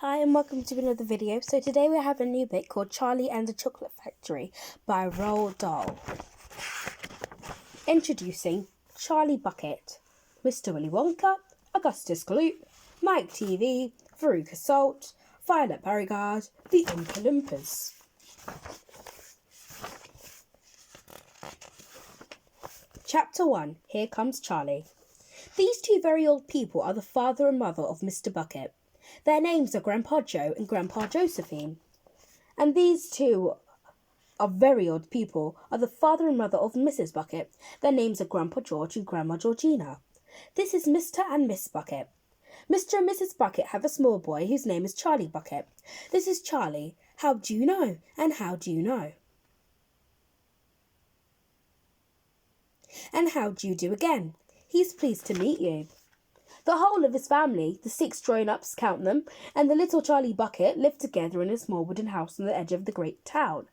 Hi and welcome to another video. So today we have a new bit called Charlie and the Chocolate Factory by Roald Dahl. Introducing Charlie Bucket, Mr. Willy Wonka, Augustus Gloop, Mike TV, Veruca Salt, Violet Beauregarde, the Oompa Loompas. Chapter 1. Here Comes Charlie. These two very old people are the father and mother of Mr. Bucket. Their names are Grandpa Joe and Grandpa Josephine. And these two are very old people are the father and mother of Mrs. Bucket. Their names are Grandpa George and Grandma Georgina. This is Mr. and Miss Bucket. Mr. and Mrs. Bucket have a small boy whose name is Charlie Bucket. This is Charlie. How do you know? And how do you know? And how do you do again? He's pleased to meet you. The whole of his family, the 6 grown-ups, count them, and the little Charlie Bucket lived together in a small wooden house on the edge of the great town.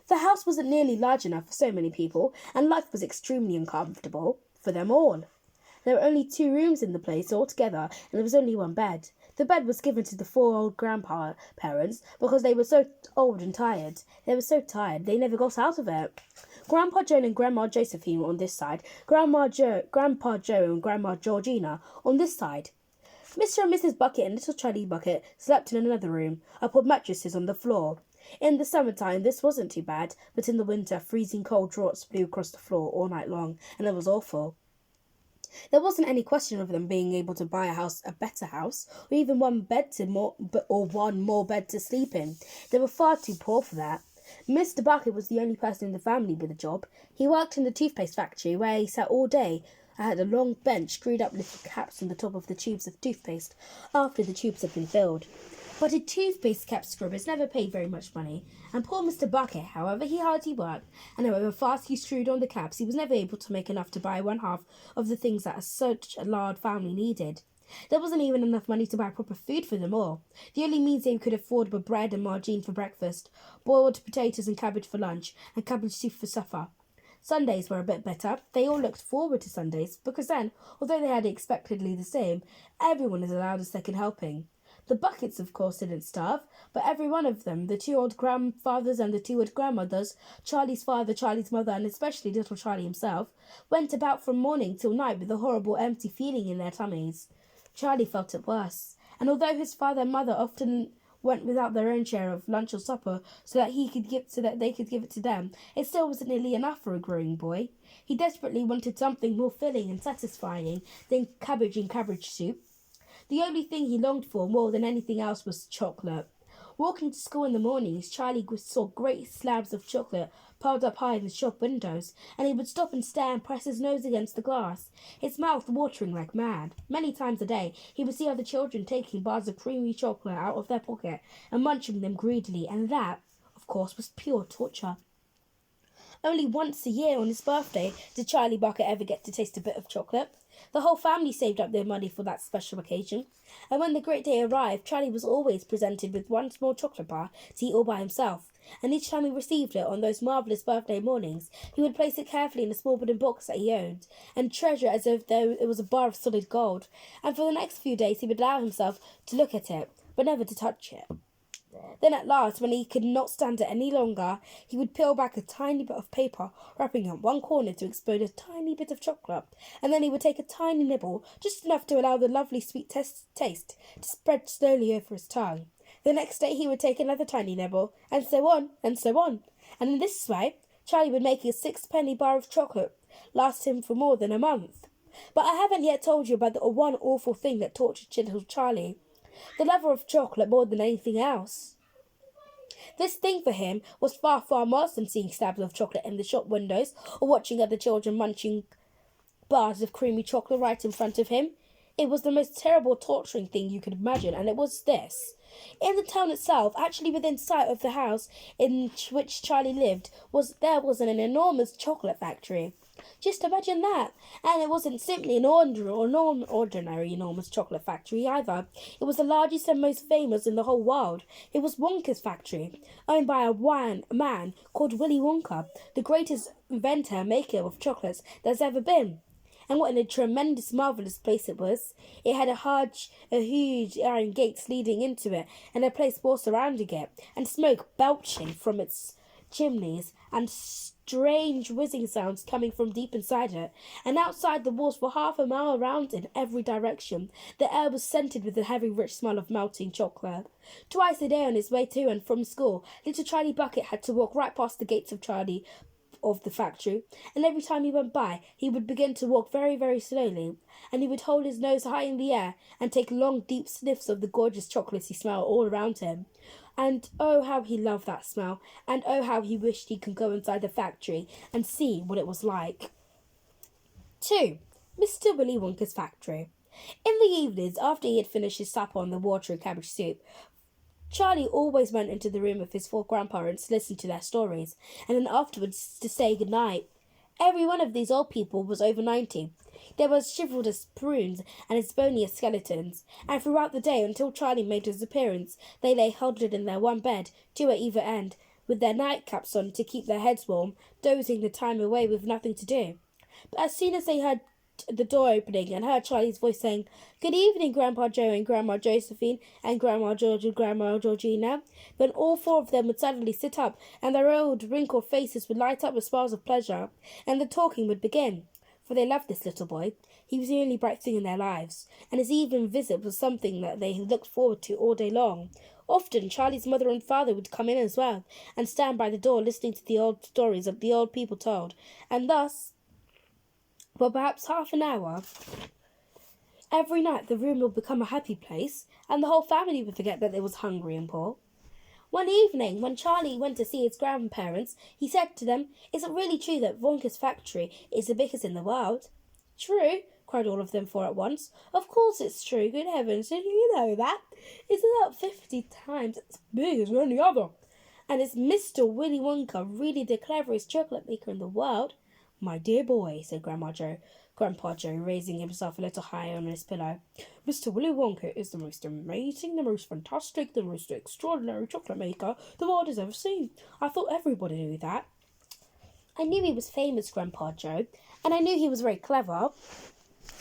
The house wasn't nearly large enough for so many people, and life was extremely uncomfortable for them all. There were only 2 rooms in the place altogether, and there was only 1 bed. The bed was given to the 4 old grandparents because they were so old and tired. They were so tired they never got out of it. Grandpa Joe and Grandma Josephine were on this side, Grandpa Joe and Grandma Georgina on this side. Mr. and Mrs. Bucket and little Charlie Bucket slept in another room, upon mattresses on the floor. In the summertime this wasn't too bad, but in the winter freezing cold draughts blew across the floor all night long, and it was awful. There wasn't any question of them being able to buy a better house, or even one more bed to sleep in. They were far too poor for that. Mr. Bucket was the only person in the family with a job. He worked in the toothpaste factory, where he sat all day at a long bench, screwed up little caps on the top of the tubes of toothpaste after the tubes had been filled. But a toothpaste cap scrubbers never paid very much money, and poor Mr. Bucket, however hard he worked, and however fast he screwed on the caps, he was never able to make enough to buy 1/2 of the things that such a large family needed. There wasn't even enough money to buy proper food for them all. The only means they could afford were bread and margarine for breakfast, boiled potatoes and cabbage for lunch, and cabbage soup for supper. Sundays were a bit better. They all looked forward to Sundays, because then, although they had expectedly the same, everyone is allowed a second helping. The Buckets, of course, didn't starve, but every one of them, the 2 old grandfathers and the 2 old grandmothers, Charlie's father, Charlie's mother, and especially little Charlie himself, went about from morning till night with a horrible empty feeling in their tummies. Charlie felt it worse, and although his father and mother often went without their own share of lunch or supper so that they could give it to them, it still wasn't nearly enough for a growing boy. He desperately wanted something more filling and satisfying than cabbage and cabbage soup. The only thing he longed for more than anything else was chocolate. Walking to school in the mornings, Charlie saw great slabs of chocolate piled up high in the shop windows, and he would stop and stare and press his nose against the glass, his mouth watering like mad. Many times a day he would see other children taking bars of creamy chocolate out of their pocket and munching them greedily, and that, of course, was pure torture. Only once a year on his birthday did Charlie Bucket ever get to taste a bit of chocolate. The whole family saved up their money for that special occasion, and when the great day arrived, Charlie was always presented with 1 small chocolate bar to eat all by himself, and each time he received it on those marvellous birthday mornings, he would place it carefully in a small wooden box that he owned, and treasure it as if it was a bar of solid gold, and for the next few days he would allow himself to look at it, but never to touch it. Then at last, when he could not stand it any longer, he would peel back a tiny bit of paper, wrapping up one corner to expose a tiny bit of chocolate, and then he would take a tiny nibble, just enough to allow the lovely sweet taste to spread slowly over his tongue. The next day he would take another tiny nibble, and so on, and so on. And in this way, Charlie would make a 6-penny bar of chocolate last him for more than a month. But I haven't yet told you about the one awful thing that tortured little Charlie. The lover of chocolate more than anything else. This thing for him was far, far worse than seeing slabs of chocolate in the shop windows or watching other children munching bars of creamy chocolate right in front of him. It was the most terrible, torturing thing you could imagine, and it was this. In the town itself, actually within sight of the house in which Charlie lived, was an enormous chocolate factory. Just imagine that. And it wasn't simply an ordinary enormous chocolate factory either. It was the largest and most famous in the whole world. It was Wonka's factory, owned by a man called Willy Wonka, the greatest inventor and maker of chocolates there's ever been. and what a tremendous, marvellous place it was. It had a huge iron gate leading into it, and a place wall surrounding it, and smoke belching from its chimneys, and strange whizzing sounds coming from deep inside it. And outside the walls for half a mile around in every direction, the air was scented with the heavy, rich smell of melting chocolate. Twice a day on his way to and from school, little Charlie Bucket had to walk right past the gates of the factory, and every time he went by, he would begin to walk very, very slowly, and he would hold his nose high in the air and take long, deep sniffs of the gorgeous chocolates he smelled all around him. And oh, how he loved that smell, and oh, how he wished he could go inside the factory and see what it was like. 2. Mr. Willy Wonka's factory. In the evenings, after he had finished his supper on the watery cabbage soup, Charlie always went into the room of his 4 grandparents to listen to their stories, and then afterwards to say good night. Every one of these old people was over 90. They were as shriveled as prunes and as bony as skeletons, and throughout the day, until Charlie made his appearance, they lay huddled in their one bed, 2 at either end, with their nightcaps on to keep their heads warm, dozing the time away with nothing to do. But as soon as they heard the door opening and heard Charlie's voice saying, "Good evening, Grandpa Joe and Grandma Josephine and Grandma George and Grandma Georgina," then all 4 of them would suddenly sit up, and their old wrinkled faces would light up with smiles of pleasure, and the talking would begin. For they loved this little boy. He was the only bright thing in their lives, and his evening visit was something that they looked forward to all day long. Often Charlie's mother and father would come in as well, and stand by the door listening to the old stories that the old people told, and thus, for perhaps half an hour, every night the room would become a happy place, and the whole family would forget that they was hungry and poor. One evening, when Charlie went to see his grandparents, he said to them, "Is it really true that Wonka's factory is the biggest in the world?" "True," cried all of them 4 at once. "Of course it's true. Good heavens, didn't you know that? It's about 50 times as big as any other. And is Mr. Willy Wonka really the cleverest chocolate maker in the world?" "My dear boy," said Grandpa Joe, raising himself a little higher on his pillow, "Mr. Willy Wonka is the most amazing, the most fantastic, the most extraordinary chocolate maker the world has ever seen. I thought everybody knew that." "I knew he was famous, Grandpa Joe, and I knew he was very clever."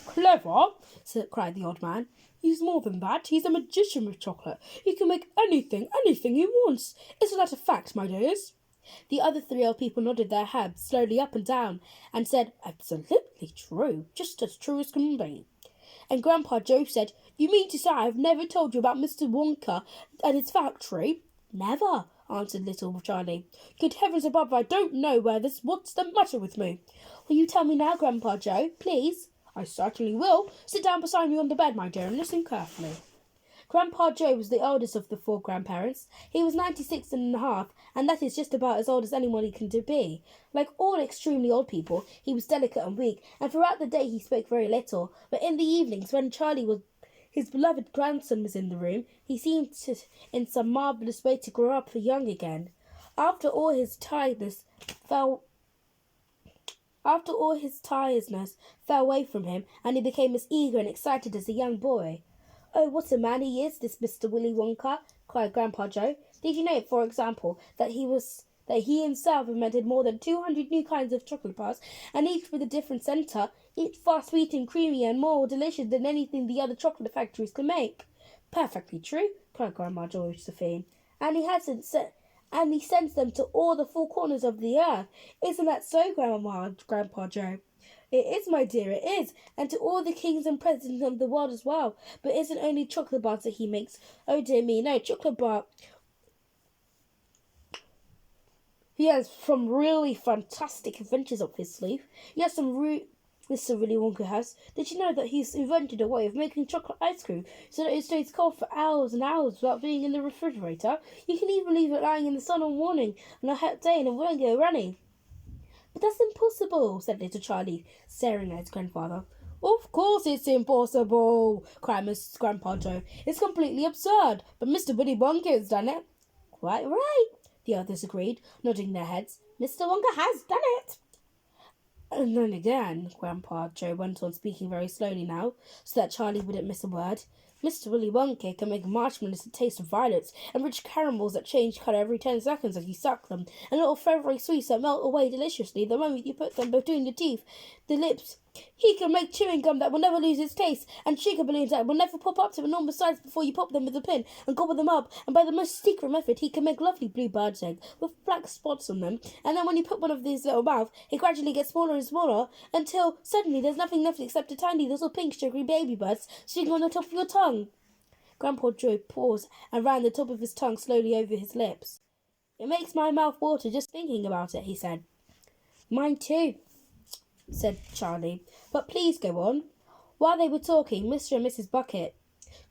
"Clever?" cried the old man. "He's more than that. He's a magician with chocolate. He can make anything he wants. Isn't that a fact, my dears?" The other 3 old people nodded their heads slowly up and down and said, "Absolutely true, just as true as can be." And Grandpa Joe said, "You mean to say I've never told you about Mr. Wonka and his factory?" "Never," answered little Charlie. "Good heavens above, I don't know what's the matter with me." "Will you tell me now, Grandpa Joe, please?" "I certainly will. Sit down beside me on the bed, my dear, and listen carefully." Grandpa Joe was the oldest of the 4 grandparents. He was 96 and a half, and that is just about as old as anyone can be. Like all extremely old people, he was delicate and weak, and throughout the day he spoke very little. But in the evenings, when his beloved grandson was in the room, he seemed in some marvellous way to grow up young again. After all his tiredness fell away from him, and he became as eager and excited as a young boy. "Oh, what a man he is, this Mr. Willy Wonka!" cried Grandpa Joe. "Did you know, for example, that he himself invented more than 200 new kinds of chocolate bars, and each with a different centre, each far sweet and creamy and more delicious than anything the other chocolate factories can make?" "Perfectly true," cried Grandma Josephine. "And he sends them to all the 4 corners of the earth. Isn't that so, Grandpa Joe?" "It is, my dear, it is, and to all the kings and presidents of the world as well. But it isn't only chocolate bars that he makes. Oh dear me, no, chocolate bar. He has some really fantastic inventions up his sleeve. He has Mr. Willy Wonka has. Did you know that he's invented a way of making chocolate ice cream so that it stays cold for hours and hours without being in the refrigerator? You can even leave it lying in the sun all morning on a hot day and it won't go runny." "But that's impossible," said little Charlie, staring at his grandfather. "Of course it's impossible," cried Mrs. Grandpa Joe. "It's completely absurd, but Mr. Willy Wonka has done it." "Quite right," the others agreed, nodding their heads. "Mr. Wonka has done it." "And then again," Grandpa Joe went on, speaking very slowly now, so that Charlie wouldn't miss a word, "Mr. Willy Wonka can make marshmallows that taste of violets, and rich caramels that change colour every 10 seconds as you suck them, and little feathery sweets that melt away deliciously the moment you put them between your teeth. The lips He can make chewing gum that will never lose its taste, and sugar balloons that will never pop up to enormous size before you pop them with a pin and gobble them up. And by the most secret method, he can make lovely blue bird's eggs with black spots on them. And then when you put one of these little mouth, it gradually gets smaller and smaller until suddenly there's nothing left except a tiny little pink sugary baby birds sitting on the top of your tongue. Grandpa Joe paused and ran the top of his tongue slowly over his lips. It makes my mouth water just thinking about it, he said. Mine too, said Charlie. But please go on. While they were talking, Mr. and Mrs. Bucket,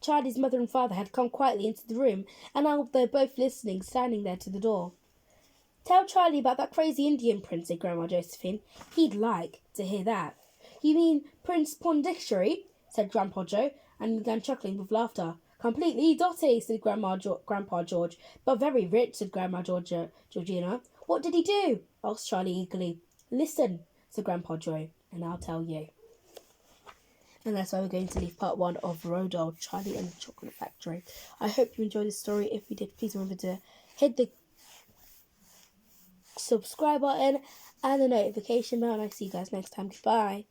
Charlie's mother and father, had come quietly into the room, and now they're both listening, standing there to the door. Tell Charlie about that crazy Indian prince, said Grandma Josephine. He'd like to hear that. You mean Prince Pondictory? Said Grandpa Joe, and began chuckling with laughter. Completely dotty, said Grandpa George. But very rich, said Grandma Georgina. What did he do? Asked Charlie eagerly. Listen, said Grandpa Joe, and I'll tell you. And that's why we're going to leave part 1 of Roald Dahl, Charlie and the Chocolate Factory. I hope you enjoyed this story. If you did, please remember to hit the subscribe button and the notification bell. And I'll see you guys next time. Goodbye.